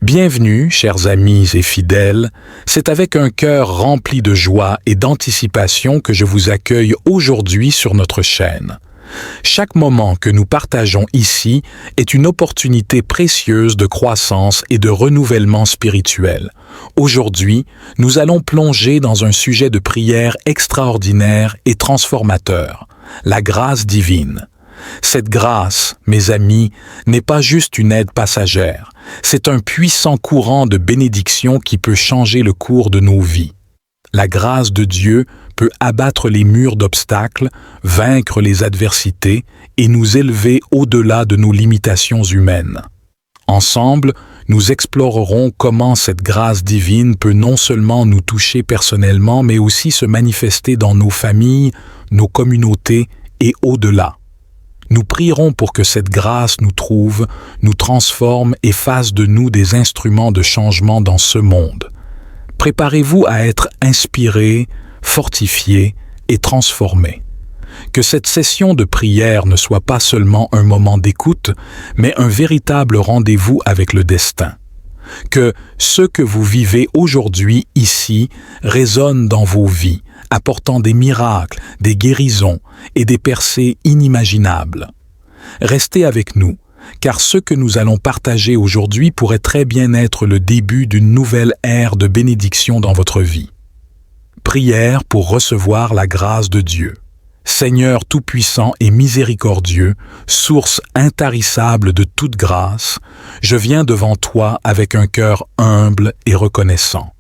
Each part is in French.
Bienvenue, chers amis et fidèles, c'est avec un cœur rempli de joie et d'anticipation que je vous accueille aujourd'hui sur notre chaîne. Chaque moment que nous partageons ici est une opportunité précieuse de croissance et de renouvellement spirituel. Aujourd'hui, nous allons plonger dans un sujet de prière extraordinaire et transformateur, la grâce divine. Cette grâce, mes amis, n'est pas juste une aide passagère, c'est un puissant courant de bénédiction qui peut changer le cours de nos vies. La grâce de Dieu peut abattre les murs d'obstacles, vaincre les adversités et nous élever au-delà de nos limitations humaines. Ensemble, nous explorerons comment cette grâce divine peut non seulement nous toucher personnellement, mais aussi se manifester dans nos familles, nos communautés et au-delà. Nous prierons pour que cette grâce nous trouve, nous transforme et fasse de nous des instruments de changement dans ce monde. Préparez-vous à être inspirés, fortifiés et transformés. Que cette session de prière ne soit pas seulement un moment d'écoute, mais un véritable rendez-vous avec le destin. Que ce que vous vivez aujourd'hui ici résonne dans vos vies, apportant des miracles, des guérisons et des percées inimaginables. Restez avec nous, car ce que nous allons partager aujourd'hui pourrait très bien être le début d'une nouvelle ère de bénédiction dans votre vie. Prière pour recevoir la grâce de Dieu. Seigneur tout-puissant et miséricordieux, source intarissable de toute grâce, je viens devant toi avec un cœur humble et reconnaissant.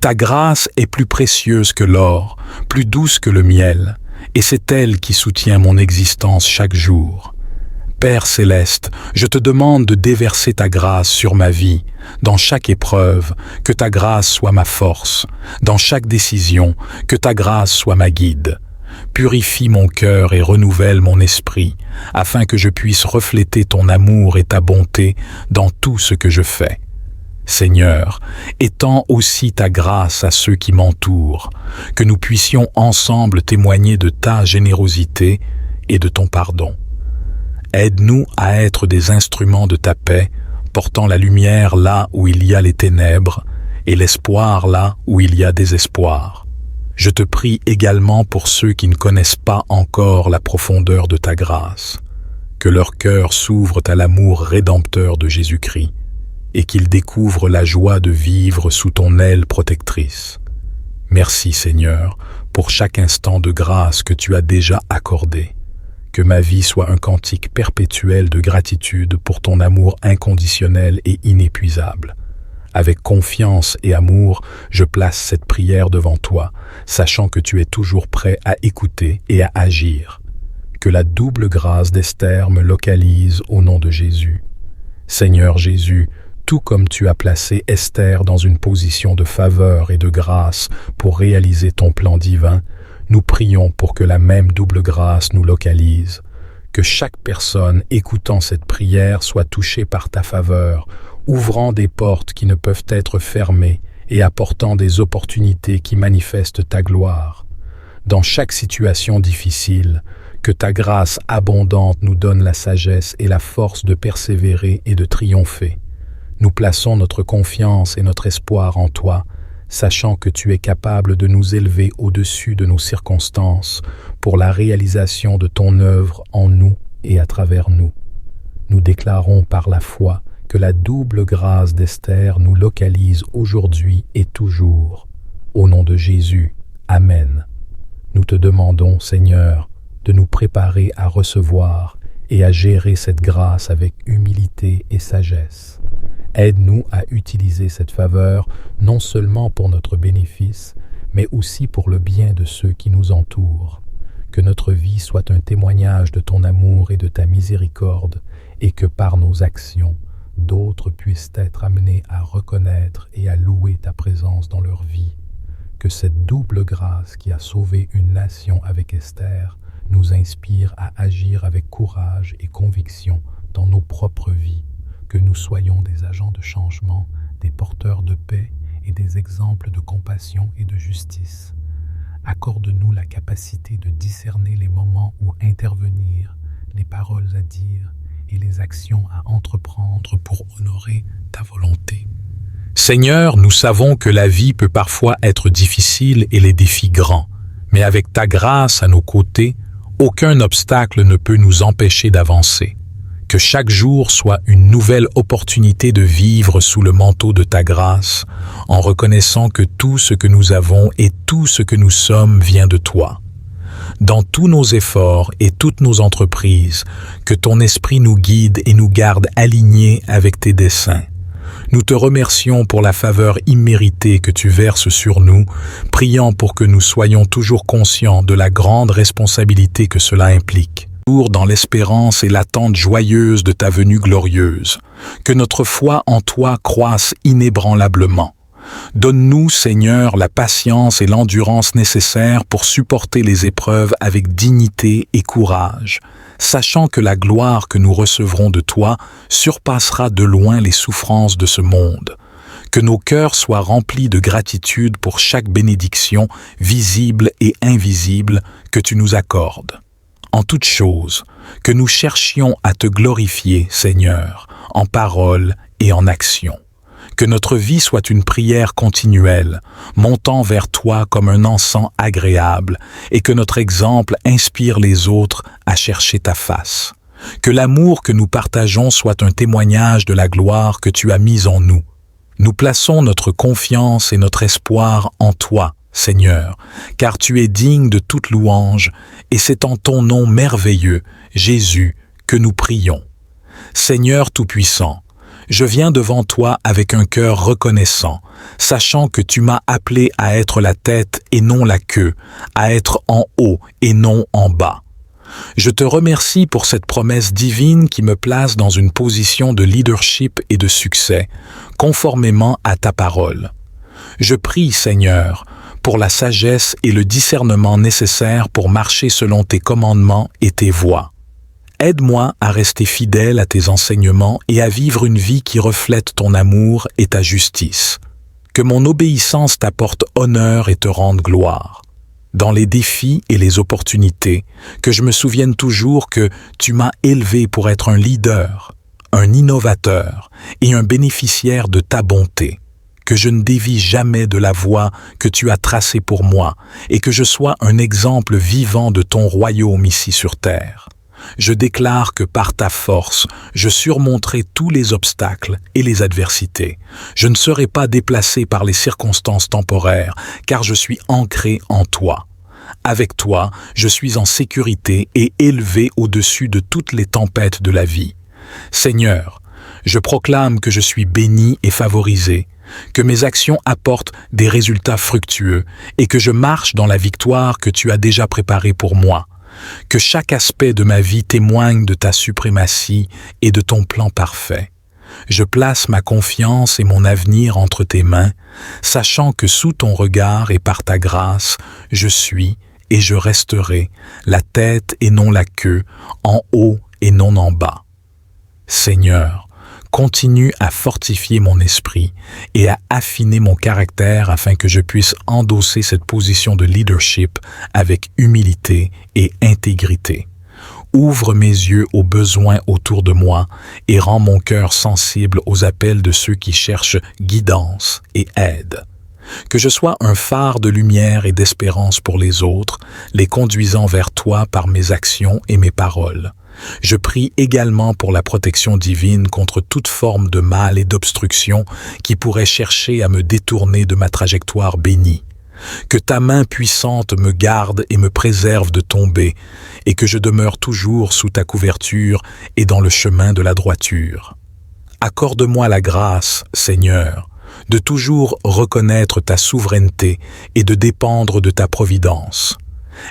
Ta grâce est plus précieuse que l'or, plus douce que le miel, et c'est elle qui soutient mon existence chaque jour. Père céleste, je te demande de déverser ta grâce sur ma vie, dans chaque épreuve, que ta grâce soit ma force, dans chaque décision, que ta grâce soit ma guide. Purifie mon cœur et renouvelle mon esprit, afin que je puisse refléter ton amour et ta bonté dans tout ce que je fais. Seigneur, étends aussi ta grâce à ceux qui m'entourent, que nous puissions ensemble témoigner de ta générosité et de ton pardon. Aide-nous à être des instruments de ta paix, portant la lumière là où il y a les ténèbres et l'espoir là où il y a désespoir. Je te prie également pour ceux qui ne connaissent pas encore la profondeur de ta grâce, que leur cœur s'ouvre à l'amour rédempteur de Jésus-Christ et qu'ils découvrent la joie de vivre sous ton aile protectrice. Merci Seigneur pour chaque instant de grâce que tu as déjà accordé. Que ma vie soit un cantique perpétuel de gratitude pour ton amour inconditionnel et inépuisable. Avec confiance et amour, je place cette prière devant toi, sachant que tu es toujours prêt à écouter et à agir. Que la double grâce d'Esther me localise au nom de Jésus. Seigneur Jésus, tout comme tu as placé Esther dans une position de faveur et de grâce pour réaliser ton plan divin, nous prions pour que la même double grâce nous localise. Que chaque personne écoutant cette prière soit touchée par ta faveur, ouvrant des portes qui ne peuvent être fermées et apportant des opportunités qui manifestent ta gloire. Dans chaque situation difficile, que ta grâce abondante nous donne la sagesse et la force de persévérer et de triompher. Nous plaçons notre confiance et notre espoir en toi, sachant que tu es capable de nous élever au-dessus de nos circonstances pour la réalisation de ton œuvre en nous et à travers nous. Nous déclarons par la foi que la double grâce d'Esther nous localise aujourd'hui et toujours. Au nom de Jésus, Amen. Nous te demandons, Seigneur, de nous préparer à recevoir et à gérer cette grâce avec humilité et sagesse. Aide-nous à utiliser cette faveur non seulement pour notre bénéfice, mais aussi pour le bien de ceux qui nous entourent. Que notre vie soit un témoignage de ton amour et de ta miséricorde, et que par nos actions, d'autres puissent être amenés à reconnaître et à louer ta présence dans leur vie. Que cette double grâce qui a sauvé une nation avec Esther nous inspire à agir avec courage et conviction dans nos propres vies. Que nous soyons des agents de changement, des porteurs de paix et des exemples de compassion et de justice. Accorde-nous la capacité de discerner les moments où intervenir, les paroles à dire et les actions à entreprendre pour honorer ta volonté. Seigneur, nous savons que la vie peut parfois être difficile et les défis grands, mais avec ta grâce à nos côtés, aucun obstacle ne peut nous empêcher d'avancer. Que chaque jour soit une nouvelle opportunité de vivre sous le manteau de ta grâce, en reconnaissant que tout ce que nous avons et tout ce que nous sommes vient de toi. Dans tous nos efforts et toutes nos entreprises, que ton esprit nous guide et nous garde alignés avec tes desseins. Nous te remercions pour la faveur imméritée que tu verses sur nous, priant pour que nous soyons toujours conscients de la grande responsabilité que cela implique. Dans l'espérance et l'attente joyeuse de ta venue glorieuse, que notre foi en toi croisse inébranlablement. Donne-nous, Seigneur, la patience et l'endurance nécessaires pour supporter les épreuves avec dignité et courage, sachant que la gloire que nous recevrons de toi surpassera de loin les souffrances de ce monde. Que nos cœurs soient remplis de gratitude pour chaque bénédiction, visible et invisible, que tu nous accordes. En toutes choses, que nous cherchions à te glorifier, Seigneur, en parole et en action. Que notre vie soit une prière continuelle, montant vers toi comme un encens agréable, et que notre exemple inspire les autres à chercher ta face. Que l'amour que nous partageons soit un témoignage de la gloire que tu as mise en nous. Nous plaçons notre confiance et notre espoir en toi, Seigneur, car tu es digne de toute louange, et c'est en ton nom merveilleux, Jésus, que nous prions. Seigneur Tout-Puissant, je viens devant toi avec un cœur reconnaissant, sachant que tu m'as appelé à être la tête et non la queue, à être en haut et non en bas. Je te remercie pour cette promesse divine qui me place dans une position de leadership et de succès, conformément à ta parole. Je prie, Seigneur, pour la sagesse et le discernement nécessaires pour marcher selon tes commandements et tes voies. Aide-moi à rester fidèle à tes enseignements et à vivre une vie qui reflète ton amour et ta justice. Que mon obéissance t'apporte honneur et te rende gloire. Dans les défis et les opportunités, que je me souvienne toujours que tu m'as élevé pour être un leader, un innovateur et un bénéficiaire de ta bonté. Que je ne dévie jamais de la voie que tu as tracée pour moi et que je sois un exemple vivant de ton royaume ici sur terre. Je déclare que par ta force, je surmonterai tous les obstacles et les adversités. Je ne serai pas déplacé par les circonstances temporaires, car je suis ancré en toi. Avec toi, je suis en sécurité et élevé au-dessus de toutes les tempêtes de la vie. Seigneur, je proclame que je suis béni et favorisé, que mes actions apportent des résultats fructueux et que je marche dans la victoire que tu as déjà préparée pour moi. Que chaque aspect de ma vie témoigne de ta suprématie et de ton plan parfait. Je place ma confiance et mon avenir entre tes mains, sachant que sous ton regard et par ta grâce, je suis et je resterai la tête et non la queue, en haut et non en bas. Seigneur, continue à fortifier mon esprit et à affiner mon caractère afin que je puisse endosser cette position de leadership avec humilité et intégrité. Ouvre mes yeux aux besoins autour de moi et rends mon cœur sensible aux appels de ceux qui cherchent guidance et aide. Que je sois un phare de lumière et d'espérance pour les autres, les conduisant vers toi par mes actions et mes paroles. Je prie également pour la protection divine contre toute forme de mal et d'obstruction qui pourrait chercher à me détourner de ma trajectoire bénie. Que ta main puissante me garde et me préserve de tomber, et que je demeure toujours sous ta couverture et dans le chemin de la droiture. Accorde-moi la grâce, Seigneur, de toujours reconnaître ta souveraineté et de dépendre de ta providence.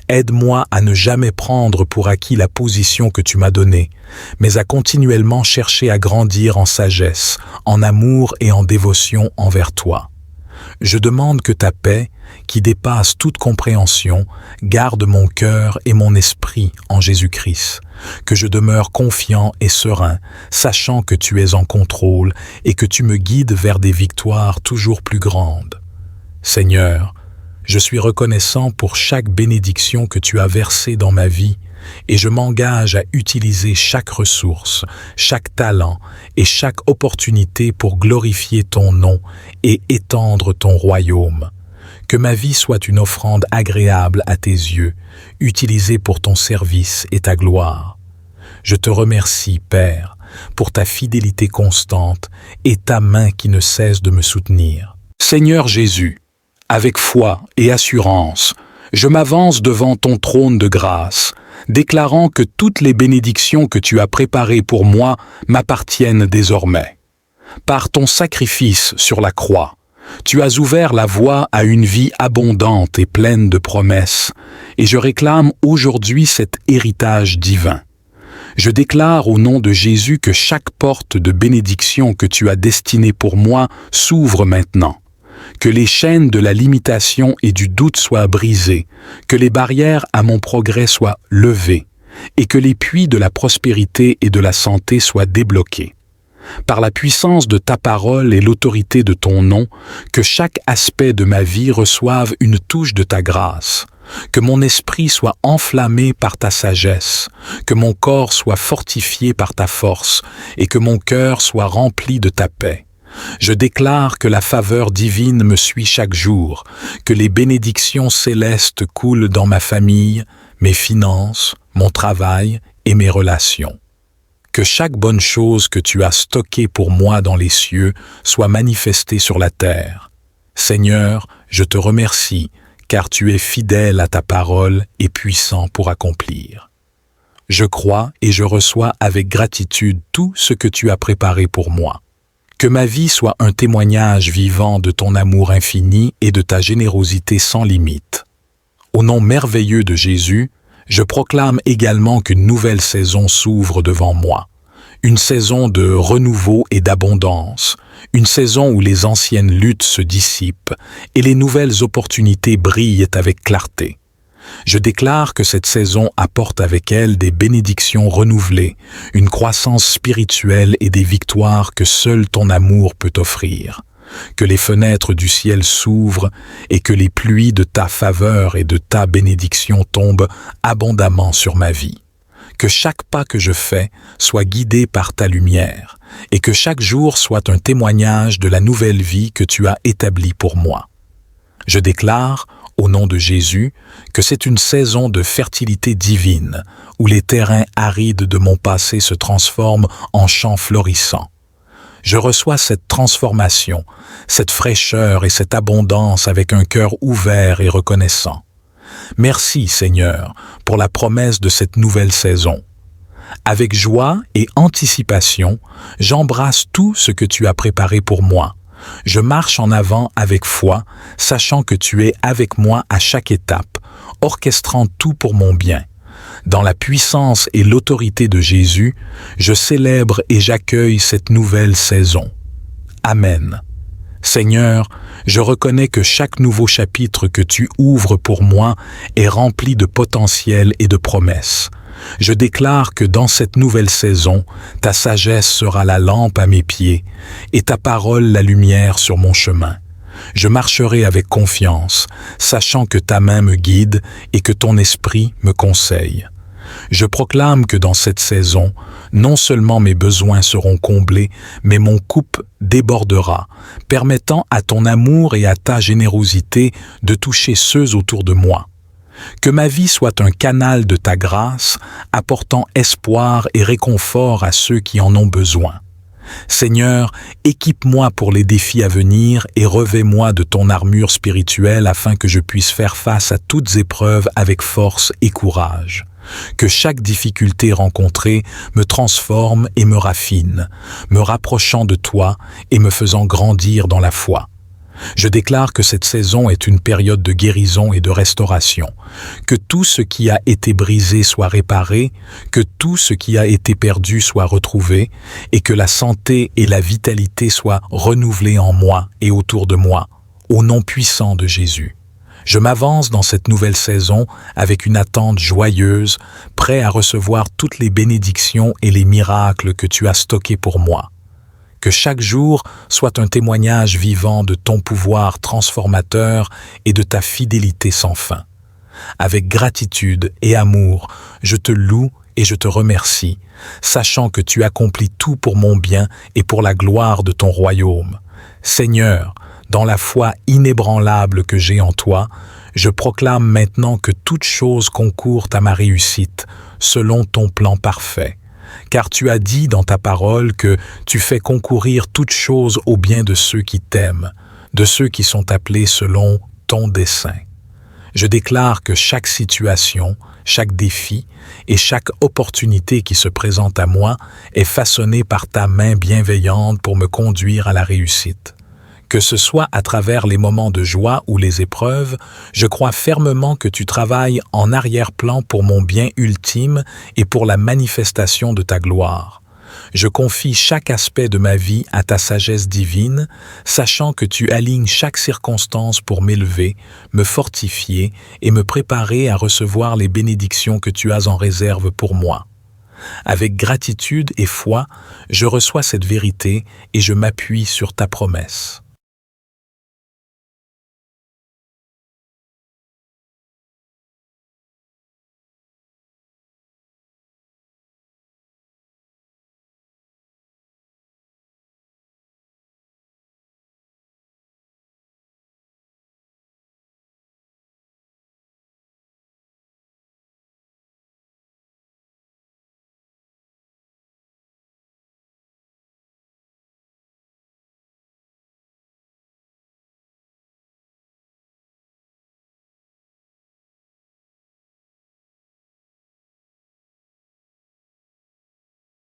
Aide-moi à ne jamais prendre pour acquis la position que tu m'as donnée, mais à continuellement chercher à grandir en sagesse, en amour et en dévotion envers toi. Je demande que ta paix, qui dépasse toute compréhension, garde mon cœur et mon esprit en Jésus-Christ, que je demeure confiant et serein, sachant que tu es en contrôle et que tu me guides vers des victoires toujours plus grandes. Seigneur, je suis reconnaissant pour chaque bénédiction que tu as versée dans ma vie, et je m'engage à utiliser chaque ressource, chaque talent et chaque opportunité pour glorifier ton nom et étendre ton royaume. Que ma vie soit une offrande agréable à tes yeux, utilisée pour ton service et ta gloire. Je te remercie, Père, pour ta fidélité constante et ta main qui ne cesse de me soutenir. Seigneur Jésus, avec foi et assurance, je m'avance devant ton trône de grâce, déclarant que toutes les bénédictions que tu as préparées pour moi m'appartiennent désormais. Par ton sacrifice sur la croix, tu as ouvert la voie à une vie abondante et pleine de promesses, et je réclame aujourd'hui cet héritage divin. Je déclare au nom de Jésus que chaque porte de bénédiction que tu as destinée pour moi s'ouvre maintenant. Que les chaînes de la limitation et du doute soient brisées, que les barrières à mon progrès soient levées, et que les puits de la prospérité et de la santé soient débloqués. Par la puissance de ta parole et l'autorité de ton nom, que chaque aspect de ma vie reçoive une touche de ta grâce, que mon esprit soit enflammé par ta sagesse, que mon corps soit fortifié par ta force, et que mon cœur soit rempli de ta paix. Je déclare que la faveur divine me suit chaque jour, que les bénédictions célestes coulent dans ma famille, mes finances, mon travail et mes relations. Que chaque bonne chose que tu as stockée pour moi dans les cieux soit manifestée sur la terre. Seigneur, je te remercie, car tu es fidèle à ta parole et puissant pour accomplir. Je crois et je reçois avec gratitude tout ce que tu as préparé pour moi. Que ma vie soit un témoignage vivant de ton amour infini et de ta générosité sans limite. Au nom merveilleux de Jésus, je proclame également qu'une nouvelle saison s'ouvre devant moi. Une saison de renouveau et d'abondance, une saison où les anciennes luttes se dissipent et les nouvelles opportunités brillent avec clarté. Je déclare que cette saison apporte avec elle des bénédictions renouvelées, une croissance spirituelle et des victoires que seul ton amour peut offrir. Que les fenêtres du ciel s'ouvrent et que les pluies de ta faveur et de ta bénédiction tombent abondamment sur ma vie. Que chaque pas que je fais soit guidé par ta lumière et que chaque jour soit un témoignage de la nouvelle vie que tu as établie pour moi. Je déclare, au nom de Jésus, que c'est une saison de fertilité divine où les terrains arides de mon passé se transforment en champs florissants. Je reçois cette transformation, cette fraîcheur et cette abondance avec un cœur ouvert et reconnaissant. Merci, Seigneur, pour la promesse de cette nouvelle saison. Avec joie et anticipation, j'embrasse tout ce que tu as préparé pour moi. Je marche en avant avec foi, sachant que tu es avec moi à chaque étape, orchestrant tout pour mon bien. Dans la puissance et l'autorité de Jésus, je célèbre et j'accueille cette nouvelle saison. Amen. Seigneur, je reconnais que chaque nouveau chapitre que tu ouvres pour moi est rempli de potentiel et de promesses. Je déclare que dans cette nouvelle saison, ta sagesse sera la lampe à mes pieds et ta parole la lumière sur mon chemin. Je marcherai avec confiance, sachant que ta main me guide et que ton esprit me conseille. Je proclame que dans cette saison, non seulement mes besoins seront comblés, mais mon coupe débordera, permettant à ton amour et à ta générosité de toucher ceux autour de moi. Que ma vie soit un canal de ta grâce, apportant espoir et réconfort à ceux qui en ont besoin. Seigneur, équipe-moi pour les défis à venir et revêt-moi de ton armure spirituelle afin que je puisse faire face à toutes épreuves avec force et courage. Que chaque difficulté rencontrée me transforme et me raffine, me rapprochant de toi et me faisant grandir dans la foi. Je déclare que cette saison est une période de guérison et de restauration, que tout ce qui a été brisé soit réparé, que tout ce qui a été perdu soit retrouvé, et que la santé et la vitalité soient renouvelées en moi et autour de moi, au nom puissant de Jésus. Je m'avance dans cette nouvelle saison avec une attente joyeuse, prêt à recevoir toutes les bénédictions et les miracles que tu as stockés pour moi. Que chaque jour soit un témoignage vivant de ton pouvoir transformateur et de ta fidélité sans fin. Avec gratitude et amour, je te loue et je te remercie, sachant que tu accomplis tout pour mon bien et pour la gloire de ton royaume. Seigneur, dans la foi inébranlable que j'ai en toi, je proclame maintenant que toute chose concourt à ma réussite, selon ton plan parfait. Car tu as dit dans ta parole que tu fais concourir toute chose au bien de ceux qui t'aiment, de ceux qui sont appelés selon ton dessein. Je déclare que chaque situation, chaque défi et chaque opportunité qui se présente à moi est façonnée par ta main bienveillante pour me conduire à la réussite. Que ce soit à travers les moments de joie ou les épreuves, je crois fermement que tu travailles en arrière-plan pour mon bien ultime et pour la manifestation de ta gloire. Je confie chaque aspect de ma vie à ta sagesse divine, sachant que tu alignes chaque circonstance pour m'élever, me fortifier et me préparer à recevoir les bénédictions que tu as en réserve pour moi. Avec gratitude et foi, je reçois cette vérité et je m'appuie sur ta promesse.